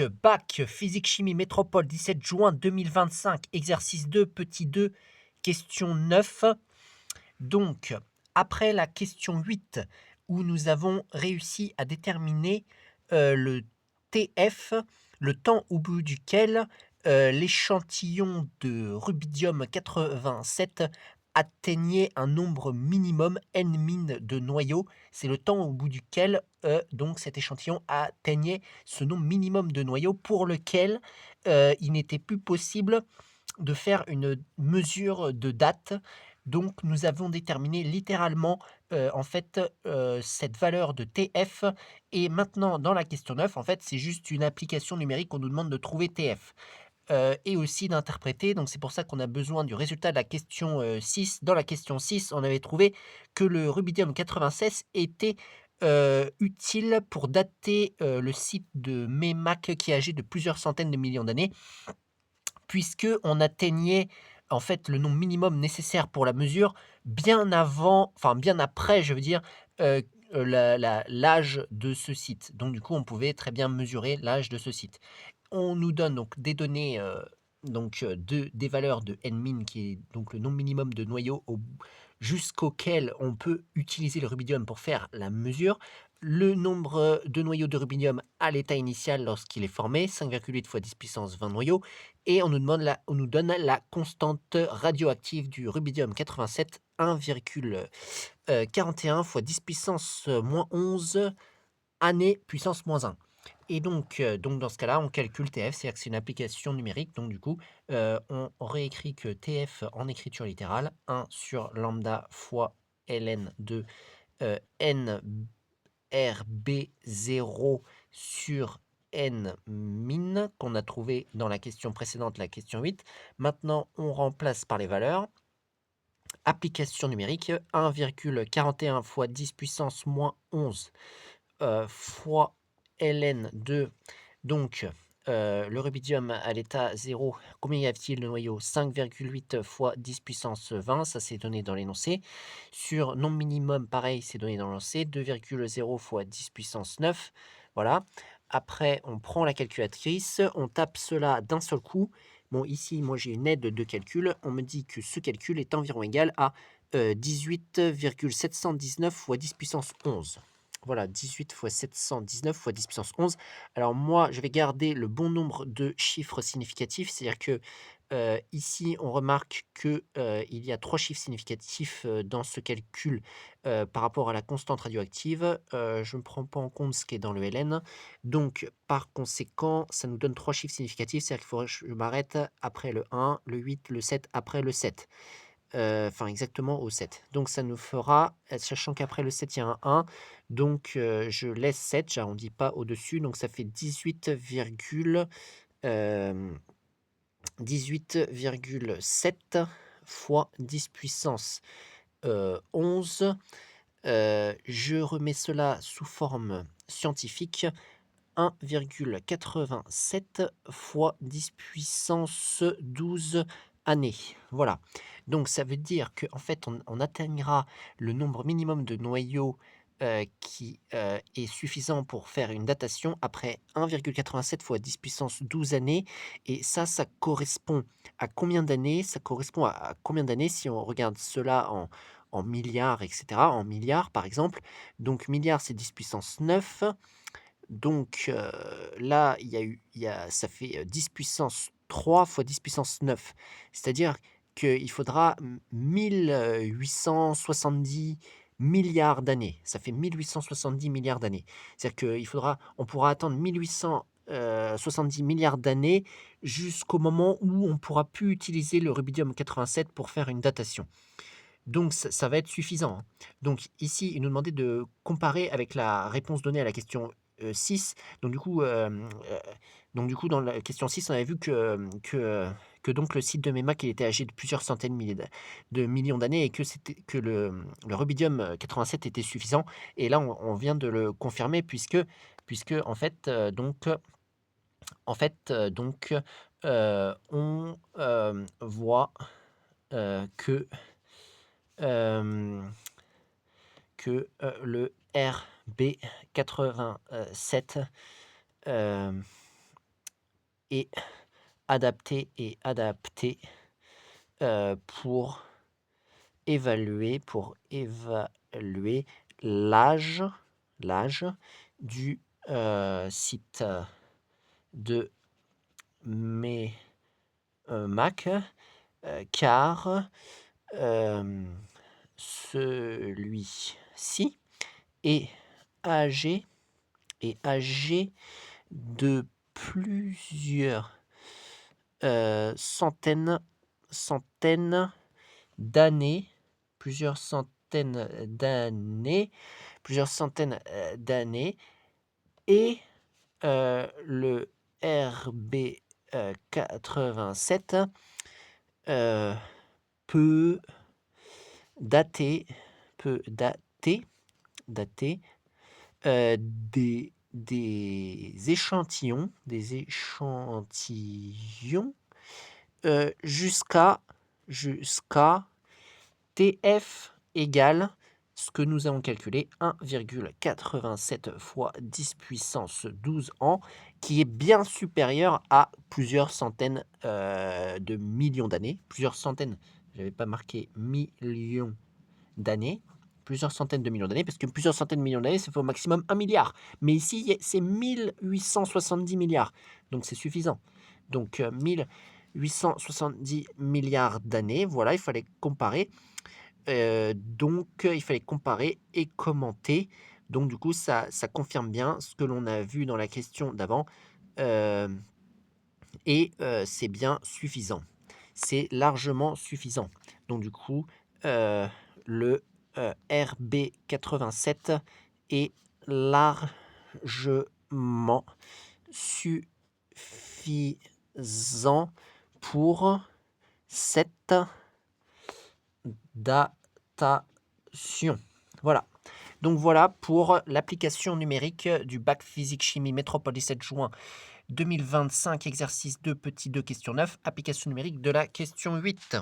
Bac, physique chimie métropole 17 juin 2025, exercice 2, petit 2, question 9. Donc, après la question 8, où nous avons réussi à déterminer le TF, le temps au bout duquel l'échantillon de rubidium 87 atteignait un nombre minimum n- de noyaux. C'est le temps au bout duquel donc cet échantillon atteignait ce nombre minimum de noyaux pour lequel il n'était plus possible de faire une mesure de date. Donc nous avons déterminé littéralement en fait cette valeur de TF, et maintenant dans la question 9 en fait c'est juste une application numérique qu'on nous demande de trouver TF. Et aussi d'interpréter, donc c'est pour ça qu'on a besoin du résultat de la question 6. Dans la question 6, on avait trouvé que le rubidium 96 était utile pour dater le site de Meymac qui est âgé de plusieurs centaines de millions d'années, puisque on atteignait en fait le nombre minimum nécessaire pour la mesure bien avant, enfin bien après, je veux dire, l'âge de ce site. Donc du coup, on pouvait très bien mesurer l'âge de ce site. On nous donne donc des données, des valeurs de n-min, qui est donc le nombre minimum de noyaux jusqu'auquel on peut utiliser le rubidium pour faire la mesure. Le nombre de noyaux de rubidium à l'état initial lorsqu'il est formé, 5,8 fois 10 puissance 20 noyaux. Et on nous donne la constante radioactive du rubidium 87, 1,41 fois 10 puissance moins 11 années puissance moins 1. Et donc dans ce cas-là, on calcule TF, c'est-à-dire que c'est une application numérique. Donc du coup, on réécrit que TF en écriture littérale, 1 sur lambda fois ln de nRB0 sur n min, qu'on a trouvé dans la question précédente, la question 8. Maintenant, on remplace par les valeurs. Application numérique, 1,41 fois 10 puissance moins 11 fois ln de, donc le rubidium à l'état 0, combien y a-t-il de noyaux? 5,8 fois 10 puissance 20, ça c'est donné dans l'énoncé. Sur nombre minimum, pareil, c'est donné dans l'énoncé, 2,0 fois 10 puissance 9, voilà. Après, on prend la calculatrice, on tape cela d'un seul coup. Bon, ici, moi j'ai une aide de calcul, on me dit que ce calcul est environ égal à 18,719 fois 10 puissance 11. Voilà, 18 fois 719 fois 10 puissance 11. Alors moi, je vais garder le bon nombre de chiffres significatifs, c'est-à-dire que ici, on remarque que il y a 3 chiffres significatifs dans ce calcul par rapport à la constante radioactive. Je ne prends pas en compte ce qui est dans le ln. Donc, par conséquent, ça nous donne 3 chiffres significatifs, c'est-à-dire qu'il faudrait que je m'arrête après le 1, le 8, le 7, après le 7. Enfin exactement au 7. Donc ça nous fera, sachant qu'après le 7 il y a un 1, donc je laisse 7, j'arrondis pas au-dessus, donc ça fait 18,7 fois 10 puissance 11. Je remets cela sous forme scientifique, 1,87 fois 10 puissance 12 années. Voilà. Donc ça veut dire qu'en fait, on atteignera le nombre minimum de noyaux qui est suffisant pour faire une datation après 1,87 fois 10 puissance 12 années. Et ça correspond à combien d'années? Ça correspond à combien d'années si on regarde cela en milliards, etc. En milliards, par exemple. Donc milliards, c'est 10 puissance 9. Donc là, ça fait 10 puissance 3 fois 10 puissance 9. C'est-à-dire qu'il faudra 1870 milliards d'années. Ça fait 1870 milliards d'années. C'est-à-dire on pourra attendre 1870 milliards d'années jusqu'au moment où on pourra plus utiliser le rubidium 87 pour faire une datation. Donc ça va être suffisant, hein. Donc ici, il nous demandait de comparer avec la réponse donnée à la question 6. Donc du coup, dans la question 6, on avait vu que donc le site de Meymac, il était âgé de plusieurs centaines de millions d'années, et que le rubidium 87 était suffisant. Et là, on vient de le confirmer, puisque on voit que le RB87 et adapté pour évaluer l'âge du site de mes Mac, car celui-ci est âgé de plusieurs centaines d'années, et le RB87 peut dater des échantillons jusqu'à TF égale ce que nous avons calculé, 1,87 fois 10 puissance 12 ans, qui est bien supérieur à plusieurs centaines de millions d'années. Plusieurs centaines, j'avais pas marqué millions d'années, plusieurs centaines de millions d'années, parce que plusieurs centaines de millions d'années, ça fait au maximum 1 milliard. Mais ici, c'est 1870 milliards, donc c'est suffisant. Donc 1870 milliards d'années, voilà, il fallait comparer. Il fallait comparer et commenter. Donc du coup, ça confirme bien ce que l'on a vu dans la question d'avant. C'est bien suffisant. C'est largement suffisant. Donc du coup, le RB87 est largement suffisant pour cette datation. Voilà. Donc voilà pour l'application numérique du bac physique chimie métropole 17 juin 2025, exercice 2, petit 2, question 9, application numérique de la question 8.